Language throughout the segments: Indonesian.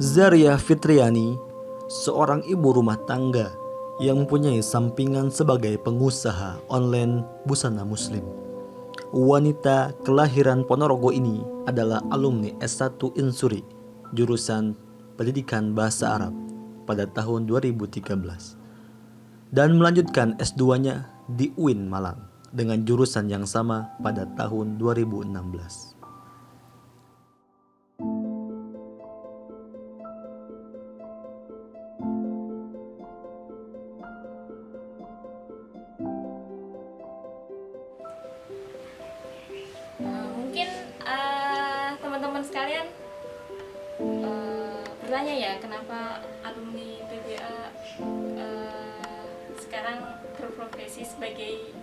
Zaria Fitriani, seorang ibu rumah tangga yang mempunyai sampingan sebagai pengusaha online busana muslim. Wanita kelahiran Ponorogo ini adalah alumni S1 Insuri, jurusan Pendidikan Bahasa Arab pada tahun 2013 dan melanjutkan S2-nya di UIN Malang dengan jurusan yang sama pada tahun 2016. Mungkin teman-teman sekalian bertanya ya, kenapa alumni PBA sekarang berprofesi sebagai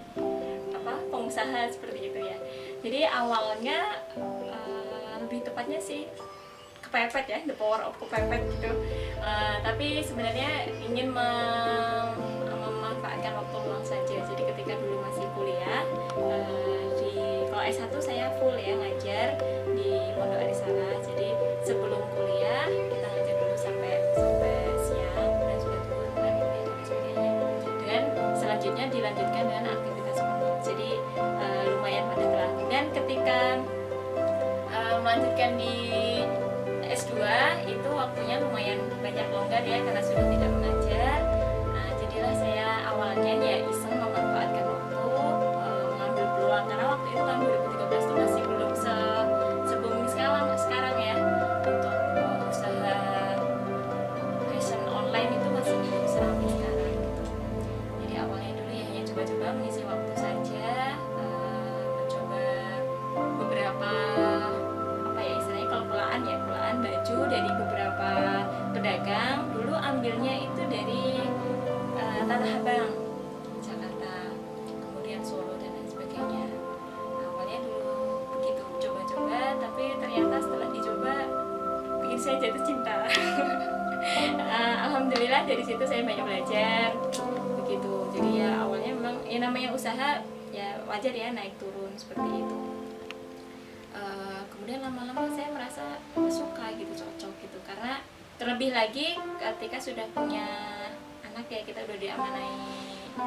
pengusaha seperti itu ya. Jadi awalnya lebih tepatnya sih kepepet ya, the power of kepepet gitu. Tapi sebenarnya ingin memanfaatkan waktu luang saja. Jadi ketika dulu masih kuliah, kalau S1 saya full ya ngajar di Pondok Arisala. Jadi sebelum kuliah kita ngajar dulu sampai siang dan sudah turun dan kuliah dan sebagainya. Dan selanjutnya dilanjutkan dengan aktivitas pondok. Jadi lumayan padat lah. Dan ketika melanjutkan di S2 itu waktunya lumayan banyak longgar ya karena sudah tidak mengajar. Jadilah saya awalnya ya iseng memanfaatkan waktu, mengambil peluang karena waktu itu tahun 2013 itu masih belum se-booming sekarang ya untuk usaha fashion online itu masih belum seramai sekarang gitu. Jadi awalnya dulu ya hanya coba-coba mengisi waktu saja, mencoba beberapa kulaan baju dari beberapa pedagang. Dulu ambilnya itu dari Tanah Abang, Jakarta, kemudian Solo dan lain sebagainya. Awalnya dulu begitu coba-coba, tapi ternyata setelah dicoba bikin saya jatuh cinta. Alhamdulillah dari situ saya banyak belajar begitu. Jadi ya awalnya memang ya namanya usaha ya wajar ya naik turun seperti itu. Kemudian lama-lama saya merasa suka gitu, cocok gitu, karena terlebih lagi ketika sudah punya anak ya, kita udah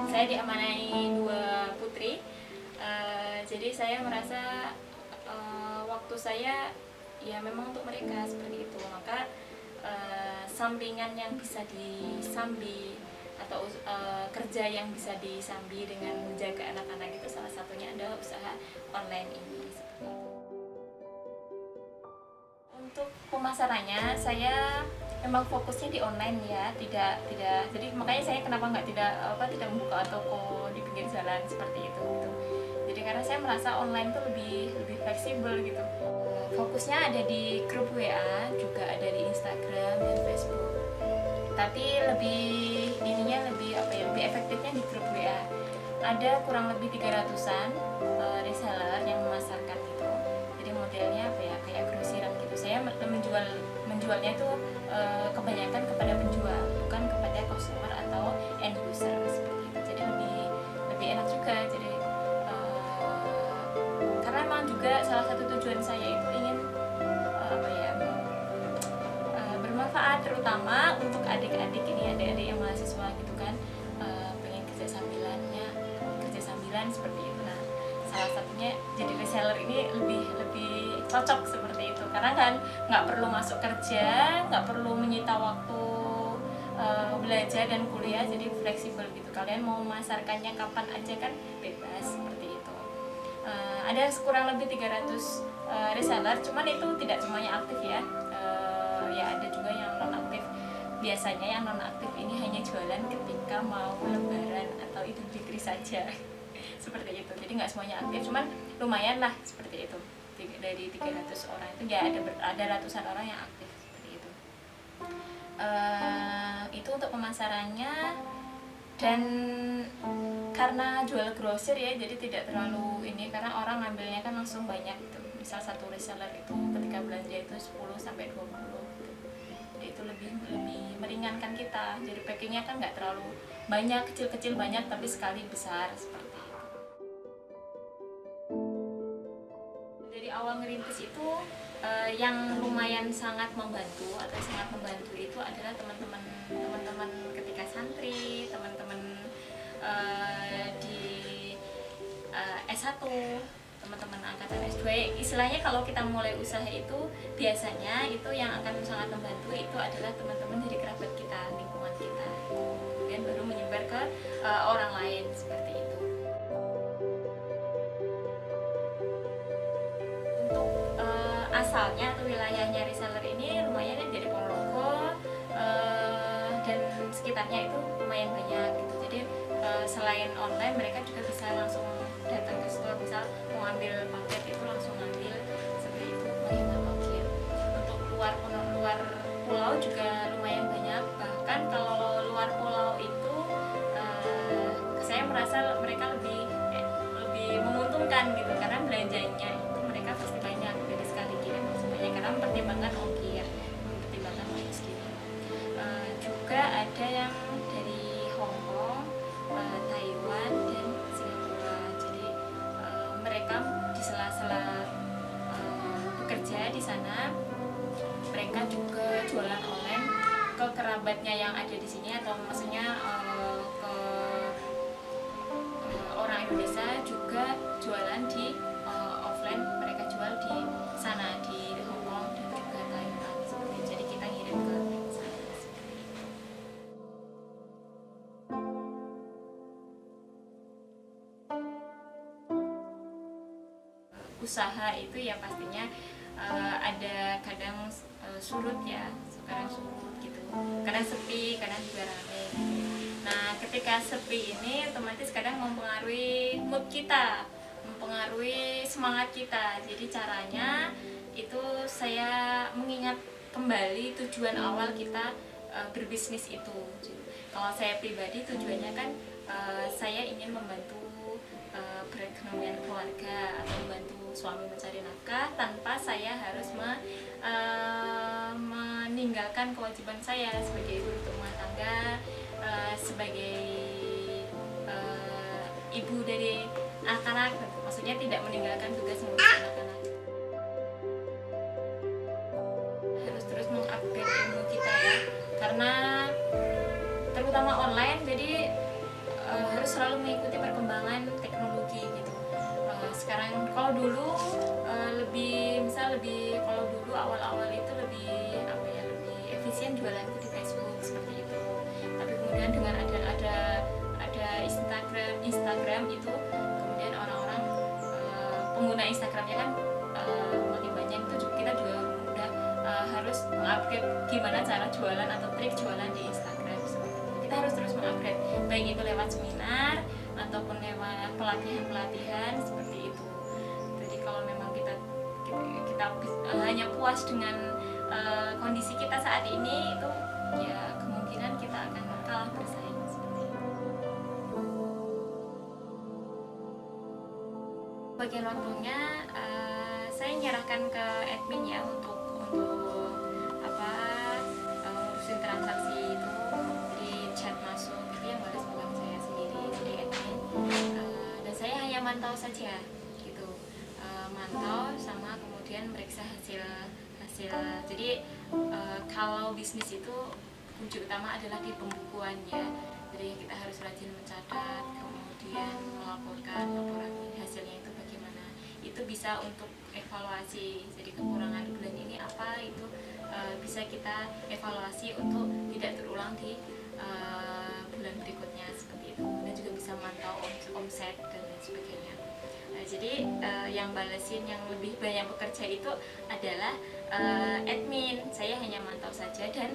saya diamanai 2 putri. Jadi saya merasa waktu saya ya memang untuk mereka seperti itu. Maka sampingan yang bisa disambi atau kerja yang bisa disambi dengan menjaga anak-anak itu salah satunya adalah usaha online ini seperti itu. Untuk pemasarannya saya memang fokusnya di online ya, tidak jadi makanya saya kenapa tidak membuka toko di pinggir jalan seperti itu gitu. Jadi karena saya merasa online itu lebih fleksibel gitu. Fokusnya ada di grup WA, juga ada di Instagram dan Facebook. Tapi lebih efektifnya di grup WA. Ada kurang lebih 300-an reseller yang memasarkan gitu. Jadi modelnya kayak grosiran gitu. Saya menjualnya itu kebanyakan kepada penjual, bukan kepada customer atau end user seperti itu. Jadi lebih enak juga. Jadi karena memang juga salah satu tujuan saya itu ingin bermanfaat terutama untuk adik-adik yang mahasiswa gitu kan, pengen kerja sambilan seperti itu. Nah, salah satunya jadi reseller ini lebih cocok seperti itu karena kan nggak perlu masuk kerja, nggak perlu menyita waktu belajar dan kuliah, jadi fleksibel gitu. Kalian mau memasarkannya kapan aja kan bebas seperti itu. Ada kurang lebih 300 reseller, cuman itu tidak semuanya aktif ya. Ya ada juga yang non aktif. Biasanya yang non aktif ini hanya jualan ketika mau lebaran atau Idul Fitri saja. Seperti itu. Jadi nggak semuanya aktif, cuman lumayan lah seperti itu. Dari 300 orang itu ya ada ratusan orang yang aktif seperti itu. Itu untuk pemasarannya. Dan karena jual grosir ya, jadi tidak terlalu ini, karena orang ngambilnya kan langsung banyak gitu. Misal satu reseller itu ketika belanja itu 10 sampai 20 gitu. Jadi itu lebih meringankan kita. Jadi packingnya kan nggak terlalu banyak, kecil-kecil banyak tapi sekali besar seperti itu. Dari awal ngerintis itu yang lumayan sangat membantu atau sangat membantu itu adalah teman-teman ketika santri, teman-teman di S1, teman-teman angkatan S2. Istilahnya kalau kita mulai usaha itu biasanya itu yang akan sangat membantu itu adalah teman-teman dari kerabat kita, lingkungan kita, kemudian baru menyebar ke orang lain seperti itu. Untuk asalnya atau wilayahnya reseller ini lumayan ya, dari Ponorogo dan sekitarnya itu lumayan banyak gitu. Jadi selain online mereka juga bisa langsung datang ke store, misal mau ambil paket itu langsung ambil seperti itu, lumayan ongkir. Untuk luar pulau juga lumayan banyak, bahkan kalau luar pulau itu saya merasa mereka lebih menguntungkan gitu, karena belanjanya itu mereka pasti banyak dari sekali kirim pasti banyak karena mempertimbangkan ongkir, mempertimbangkan ongkos gitu. Juga ada yang dari Hong Kong, Taiwan dan Singapura. Jadi mereka di sela-sela bekerja di sana mereka juga jualan online ke kerabatnya yang ada di sini, atau maksudnya ke orang Indonesia juga jualan di offline, mereka jual di sana di Hong Kong dan juga Taiwan seperti itu. Jadi kita ngirim ke sana seperti itu. Usaha itu ya pastinya ada kadang surut ya, kadang surut gitu, kadang sepi, kadang juga rame gitu. Nah ketika sepi ini otomatis kadang mempengaruhi mood kita, mempengaruhi semangat kita. Jadi caranya itu saya mengingat kembali tujuan awal kita berbisnis itu. Kalau saya pribadi tujuannya kan saya ingin membantu perekonomian keluarga atau membantu suami mencari nafkah tanpa saya harus meninggalkan kewajiban saya sebagai ibu rumah tangga, sebagai ibu dari anak-anak, maksudnya tidak meninggalkan tugas mengurus anak-anak. Harus terus mengupgrade ilmu kita ya, karena terutama online, jadi harus selalu mengikuti perkembangan teknologi gitu. Sekarang kalau dulu kalau dulu awal-awal itu lebih efisien jualanku di Facebook seperti itu. Tapi kemudian dengan ada Instagram itu, kemudian orang-orang pengguna Instagramnya kan makin banyak, itu kita juga udah harus mengupgrade gimana cara jualan atau trik jualan di Instagram seperti itu. Kita harus terus mengupgrade, baik itu lewat seminar ataupun lewat pelatihan seperti itu. Jadi kalau memang kita hanya puas dengan kondisi kita saat ini, itu ya kemungkinan kita akan kalah bersaing seperti itu. Bagian waktunya saya nyerahkan ke admin ya untuk ngurusin transaksi itu, jadi chat masuk itu yang balas bukan saya sendiri, jadi admin, dan saya hanya mantau saja gitu, mantau sama kemudian meriksa hasil. Jadi kalau bisnis itu kunci utama adalah di pembukuannya, jadi kita harus rajin mencatat, kemudian melaporkan laporan hasilnya itu bagaimana. Itu bisa untuk evaluasi, jadi kekurangan bulan ini apa, itu bisa kita evaluasi untuk tidak terulang di bulan berikutnya seperti itu. Dan juga bisa mantau omset dan lain sebagainya. Jadi yang balesin, yang lebih banyak bekerja itu adalah admin. Saya hanya mantau saja dan